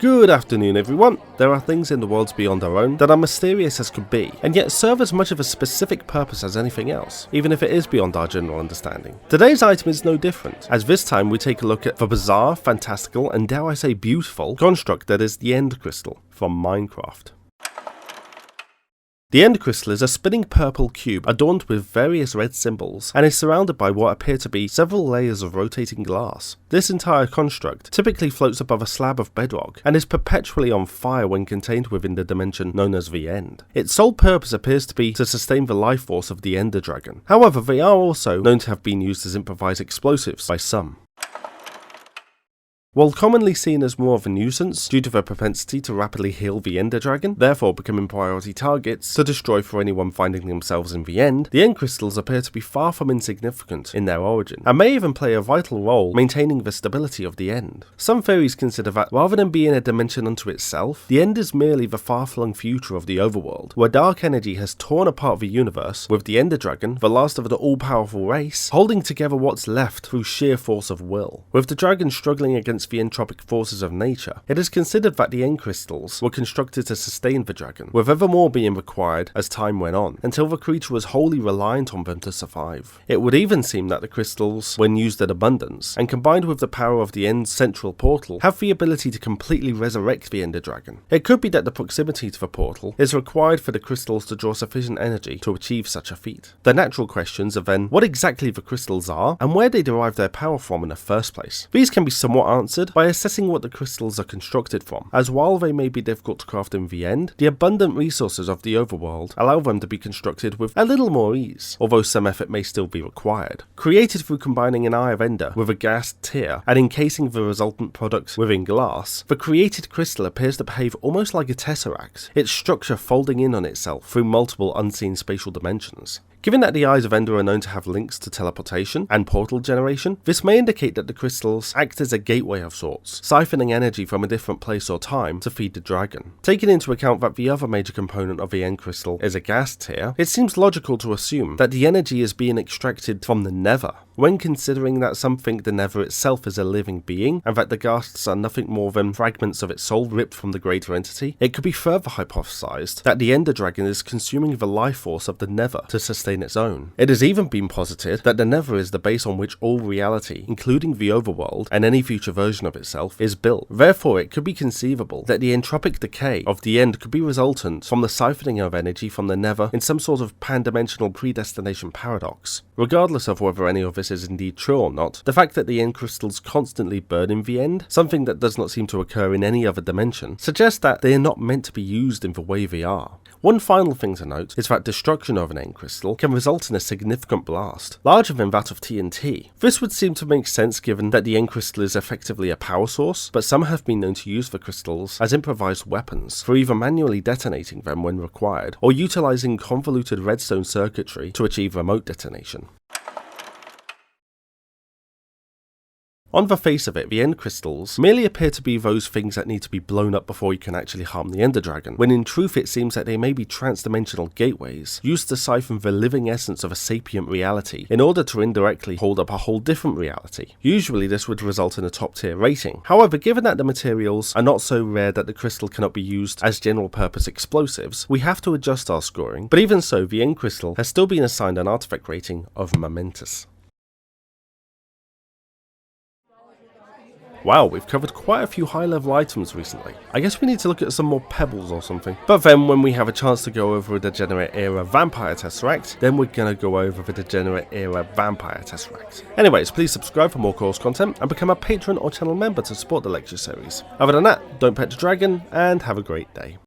Good afternoon everyone. There are things in the worlds beyond our own that are mysterious as could be, and yet serve as much of a specific purpose as anything else, even if it is beyond our general understanding. Today's item is no different, as this time we take a look at the bizarre, fantastical, and dare I say beautiful construct that is the End Crystal from Minecraft. The End Crystal is a spinning purple cube adorned with various red symbols and is surrounded by what appear to be several layers of rotating glass. This entire construct typically floats above a slab of bedrock and is perpetually on fire when contained within the dimension known as the End. Its sole purpose appears to be to sustain the life force of the Ender Dragon. However, they are also known to have been used as improvised explosives by some. While commonly seen as more of a nuisance due to their propensity to rapidly heal the Ender Dragon, therefore becoming priority targets to destroy for anyone finding themselves in the End, the End Crystals appear to be far from insignificant in their origin, and may even play a vital role maintaining the stability of the End. Some theories consider that rather than being a dimension unto itself, the End is merely the far-flung future of the overworld, where dark energy has torn apart the universe, with the Ender Dragon, the last of the all-powerful race, holding together what's left through sheer force of will. With the dragon struggling against the entropic forces of nature, it is considered that the End Crystals were constructed to sustain the dragon, with ever more being required as time went on, until the creature was wholly reliant on them to survive. It would even seem that the crystals, when used in abundance, and combined with the power of the End's central portal, have the ability to completely resurrect the Ender Dragon. It could be that the proximity to the portal is required for the crystals to draw sufficient energy to achieve such a feat. The natural questions are then what exactly the crystals are, and where they derive their power from in the first place. These can be somewhat answered by assessing what the crystals are constructed from, as while they may be difficult to craft in the End, the abundant resources of the overworld allow them to be constructed with a little more ease, although some effort may still be required. Created through combining an Eye of Ender with a gas tear and encasing the resultant products within glass, the created crystal appears to behave almost like a tesseract, its structure folding in on itself through multiple unseen spatial dimensions. Given that the Eyes of Ender are known to have links to teleportation and portal generation, this may indicate that the crystals act as a gateway of sorts, siphoning energy from a different place or time to feed the dragon. Taking into account that the other major component of the End Crystal is a gas tear, it seems logical to assume that the energy is being extracted from the Nether. When considering that some think the Nether itself is a living being, and that the ghasts are nothing more than fragments of its soul ripped from the greater entity, it could be further hypothesized that the Ender Dragon is consuming the life force of the Nether to sustain its own. It has even been posited that the Nether is the base on which all reality, including the overworld and any future version of itself, is built. Therefore, it could be conceivable that the entropic decay of the End could be resultant from the siphoning of energy from the Nether in some sort of pan-dimensional predestination paradox. Regardless of whether any of this is indeed true or not, the fact that the End Crystals constantly burn in the End, something that does not seem to occur in any other dimension, suggests that they are not meant to be used in the way they are. One final thing to note is that destruction of an End Crystal can result in a significant blast, larger than that of TNT. This would seem to make sense given that the End Crystal is effectively a power source, but some have been known to use the crystals as improvised weapons for either manually detonating them when required, or utilizing convoluted redstone circuitry to achieve remote detonation. On the face of it, the End Crystals merely appear to be those things that need to be blown up before you can actually harm the Ender Dragon, when in truth it seems that they may be trans-dimensional gateways, used to siphon the living essence of a sapient reality, in order to indirectly hold up a whole different reality. Usually this would result in a top tier rating. However, given that the materials are not so rare that the crystal cannot be used as general purpose explosives, we have to adjust our scoring, but even so, the End Crystal has still been assigned an artifact rating of momentous. Wow, we've covered quite a few high-level items recently. I guess we need to look at some more pebbles or something. But then when we have a chance to go over a Degenerate Era Vampire Tesseract, then we're gonna go over the Degenerate Era Vampire Tesseract. Anyways, please subscribe for more course content and become a patron or channel member to support the lecture series. Other than that, don't pet the dragon and have a great day.